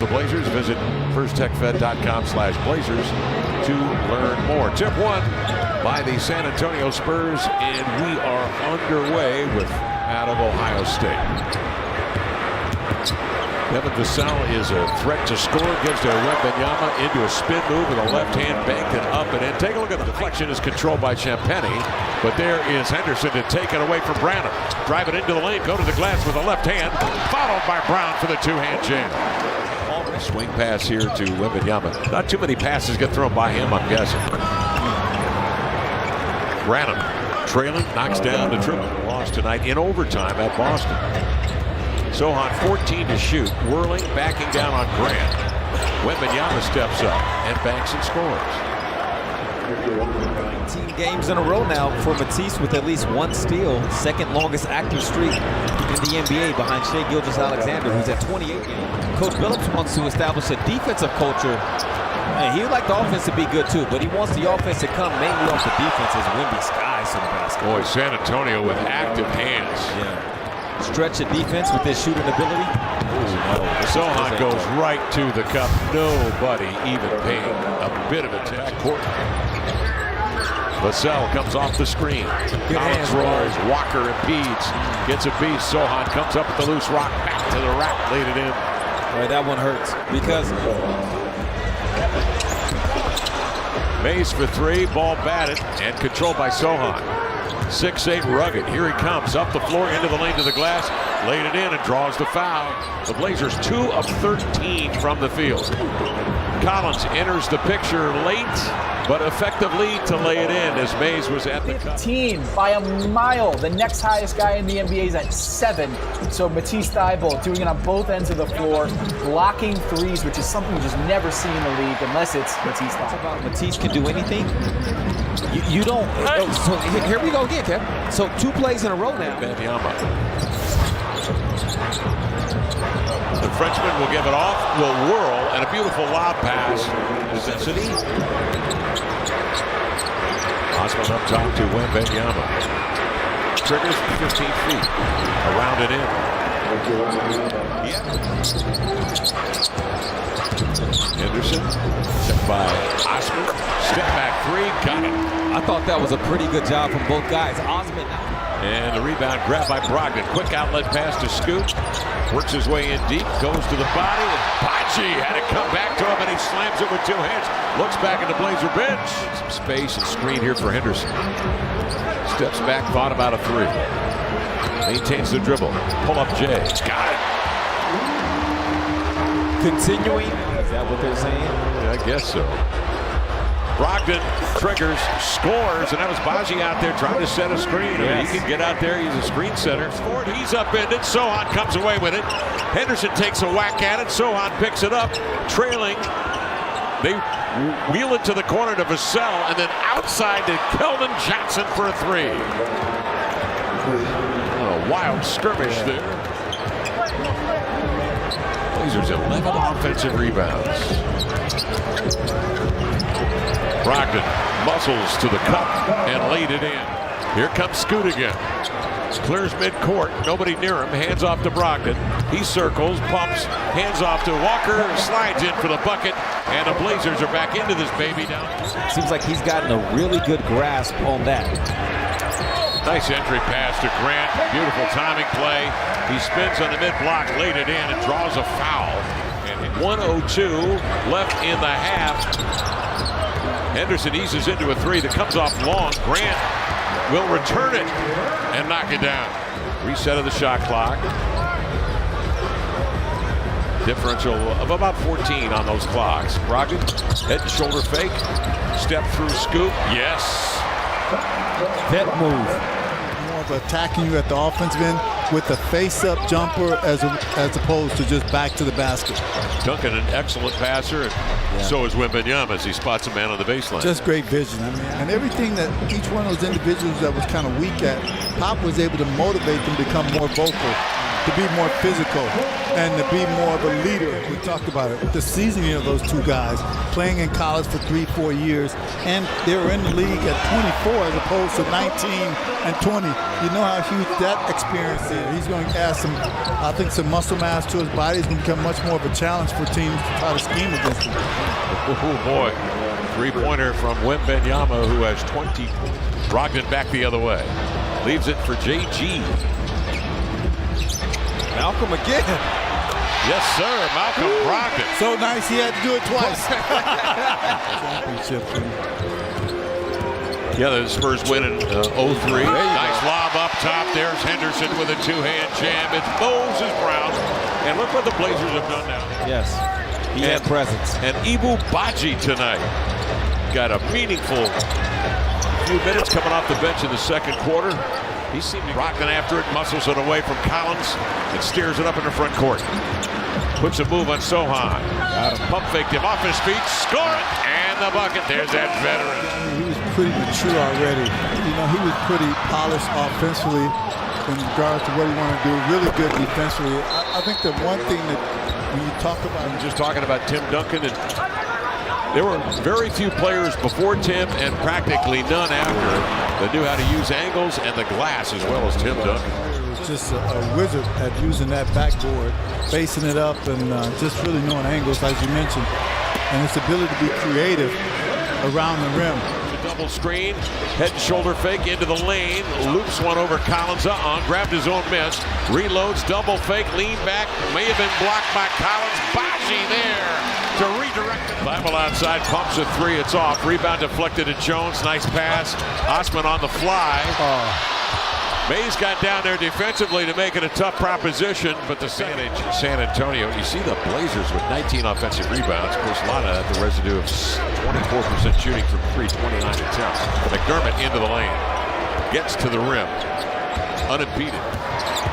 The Blazers. Visit firsttechfed.com/Blazers to learn more. Tip 1 by the San Antonio Spurs, and we are underway with out of Ohio State. Devin Vassell is a threat to score. Gives to Wembanyama into a spin move with a left hand, banked it up and in. Take a look at the deflection. Is controlled by Champagny, but there is Henderson to take it away from Branham. Drive it into the lane, go to the glass with a left hand, followed by Brown for the two-hand jam. Swing pass here to Wembanyama. Not too many passes get thrown by him, I'm guessing. Branham trailing, knocks down the triple. Lost tonight in overtime at Boston. Sohan 14 to shoot, whirling, backing down on Grant. Wembanyama steps up and banks and scores. 19 games in a row now for Matisse with at least one steal. Second longest active streak in the NBA behind Shai Gilgeous-Alexander, who's at 28 games. Coach Phillips wants to establish a defensive culture. And he would like the offense to be good too, but he wants the offense to come mainly off the defense as Wemby skies to the basket. Boy, San Antonio with active hands. Yeah. Stretch the defense with his shooting ability. Sohan goes right to the cup. Nobody even paying a bit of attention. Vassell comes off the screen. Collins rolls. Walker impedes. Gets a piece. Sohan comes up with the loose rock. Back to the rack. Laid it in. All right, that one hurts because Mays for three. Ball batted and controlled by Sohan. 6'8", rugged. Here he comes up the floor into the lane to the glass. Laid it in and draws the foul. The Blazers 2 of 13 from the field. Collins enters the picture late, but effectively to lay it in as Mays was at the cup. 15 by a mile. The next highest guy in the NBA is at 7. So Matisse Thybulle doing it on both ends of the floor, blocking threes, which is something you just never see in the league unless it's Matisse Thybulle. Matisse can do anything. You don't. So here we go again, Kev. So 2 plays in a row now. Wembanyama. The Frenchman will give it off, will whirl, and a beautiful lob pass. Necessity. Osman up top to Wembanyama. Triggers 15 feet. Around it in. Henderson. Set by Osman. Step back 3. Got it. I thought that was a pretty good job from both guys. Osman. And the rebound grabbed by Brogdon. Quick outlet pass to Scoot. Works his way in deep. Goes to the body. And Pachi had to come back to him, and he slams it with 2 hands. Looks back at the Blazer bench. Some space and screen here for Henderson. Steps back, thought about a 3. Maintains the dribble. Pull up Jay. Got it. Continuing. Is that what they're saying? Yeah, I guess so. Brogdon triggers, scores, and that was Baji out there trying to set a screen. Yes. He can get out there, he's a screen setter. He's upended, Sohan comes away with it. Henderson takes a whack at it, Sohan picks it up, trailing. They wheel it to the corner to Vassell, and then outside to Keldon Johnson for a 3. A wild skirmish there. Blazers 11 offensive rebounds. Brogdon muscles to the cup and laid it in. Here comes Scoot again. Clears midcourt. Nobody near him. Hands off to Brogdon. He circles, pumps, hands off to Walker, slides in for the bucket, and the Blazers are back into this baby down. Seems like he's gotten a really good grasp on that. Nice entry pass to Grant. Beautiful timing play. He spins on the mid-block, laid it in, and draws a foul. And 1:02 left in the half. Henderson eases into a 3 that comes off long. Grant will return it and knock it down. Reset of the shot clock. Differential of about 14 on those clocks. Brogdon, head and shoulder fake. Step through scoop. Yes. That move. More of attacking you at the offensive end with the face-up jumper as opposed to just back to the basket. Duncan, an excellent passer, and so is Wembanyama as he spots a man on the baseline. Just great vision. I mean, and everything that each one of those individuals that was kind of weak at, Pop was able to motivate them to become more vocal. to be more physical and to be more of a leader. We talked about it. The seasoning of those two guys playing in college for 3-4 years, and they were in the league at 24 as opposed to 19 and 20. You know how huge that experience is. He's going to add some, I think, some muscle mass to his body. It's going to become much more of a challenge for teams to try to scheme against him. Oh boy, three-pointer from Wembanyama, who has 20. Brogdon back the other way. Leaves it for JG. Malcolm again. Yes, sir. Malcolm Brogdon. So nice he had to do it twice. Yeah, the Spurs win in 0-3. Nice lob up top. There's Henderson with a two-hand jam. It's Moses Brown. And look what the Blazers have done now. Yes, he had presence. And Ibu Baji tonight got a meaningful few minutes coming off the bench in the second quarter. He seemed to be rocking after it, muscles it away from Collins, and steers it up in the front court. Puts a move on Sohan. Pump faked him off his feet, score it, and the bucket. There's that veteran. He was pretty mature already. You know, he was pretty polished offensively in regards to what he wanted to do. Really good defensively. I think the one thing that when you talk about, I'm just talking about Tim Duncan, and there were very few players before Tim and practically none after that knew how to use angles and the glass as well as Tim Duncan. He was just a wizard at using that backboard, facing it up, and just really knowing angles, as you mentioned, and his ability to be creative around the rim. Double screen, head and shoulder fake into the lane, loops one over Collins grabbed his own miss, reloads, double fake, lean back, may have been blocked by Collins. Baji there to redirect it. Bible outside, pumps a three, it's off. Rebound deflected to Jones, nice pass. Osman on the fly. Mays got down there defensively to make it a tough proposition, but the advantage San Antonio. You see the Blazers with 19 offensive rebounds. Of course, a lot of that, the residue of 24% shooting from 3, 29 attempts. McDermott into the lane. Gets to the rim. Unimpeded.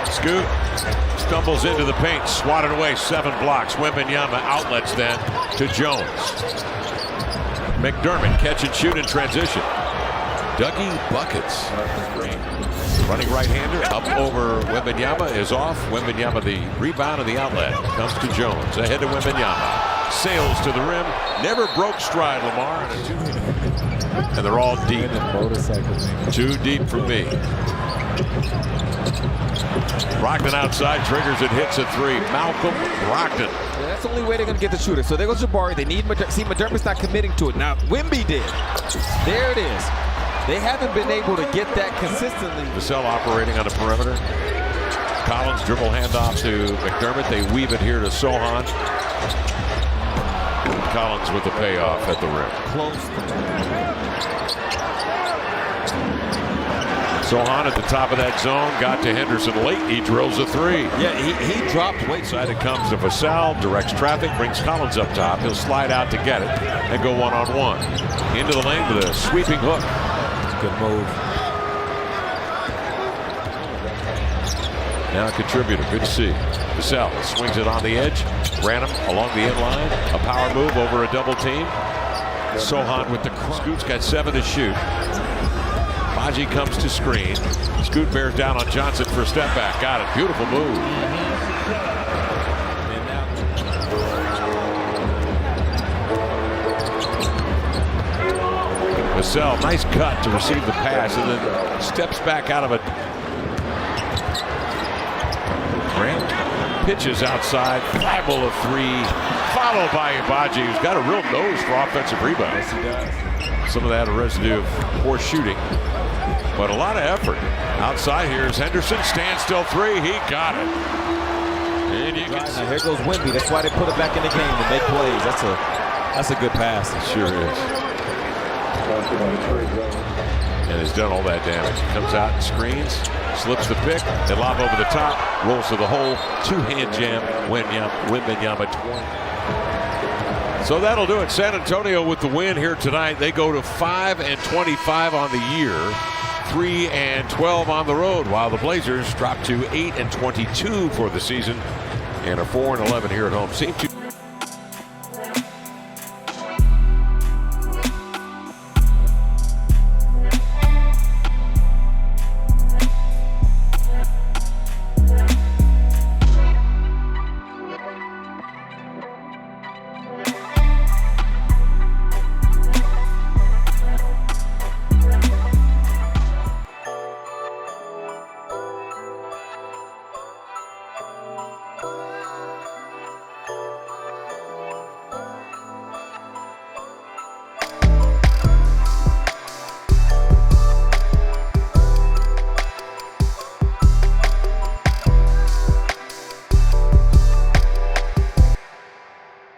Scoot. Stumbles into the paint. Swatted away. 7 blocks. Wembanyama outlets then to Jones. McDermott catch and shoot in transition. Dougie buckets. Running right-hander up over Wembanyama is off. Wembanyama the rebound and the outlet. Comes to Jones. Ahead to Wembanyama. Sails to the rim. Never broke stride, Lamar. And they're all deep. Too deep for me. Brogdon outside, triggers it, hits a three. Malcolm Brogdon. Yeah, that's the only way they're going to get the shooter. So there goes Jabari. They need see McDermott's not committing to it. Now Wemby did. There it is. They haven't been able to get that consistently. Vassell operating on the perimeter. Collins dribble handoff to McDermott. They weave it here to Sohan. Collins with the payoff at the rim. Close. Sohan at the top of that zone. Got to Henderson late. He drills a three. Yeah, he dropped weight. Side it comes to Vassell. Directs traffic. Brings Collins up top. He'll slide out to get it and go one-on-one. Into the lane with a sweeping hook. Good move. Now a contributor. Good to see. Vassell swings it on the edge. Ran him along the end line. A power move over a double team. Sohan with the cross. Scoot's got 7 to shoot. Baji comes to screen. Scoot bears down on Johnson for a step back. Got it. Beautiful move. Vassell, nice cut to receive the pass and then steps back out of it. Grant pitches outside. Flyable of 3. Followed by Baji, who's got a real nose for offensive rebounds. Some of that a residue of poor shooting, but a lot of effort. Outside here is Henderson. Standstill 3. He got it. And you can see. Now here goes Wemby. That's why they put it back in the game to make plays. That's a good pass. It sure is. And has done all that damage. Comes out and screens, slips the pick, they lob over the top, rolls to the hole, 2-hand jam, Wembanyama 20. So that'll do it. San Antonio with the win here tonight. They go to 5-25 on the year, 3-12 on the road, while the Blazers drop to 8-22 for the season and are 4-11 here at home. Seem to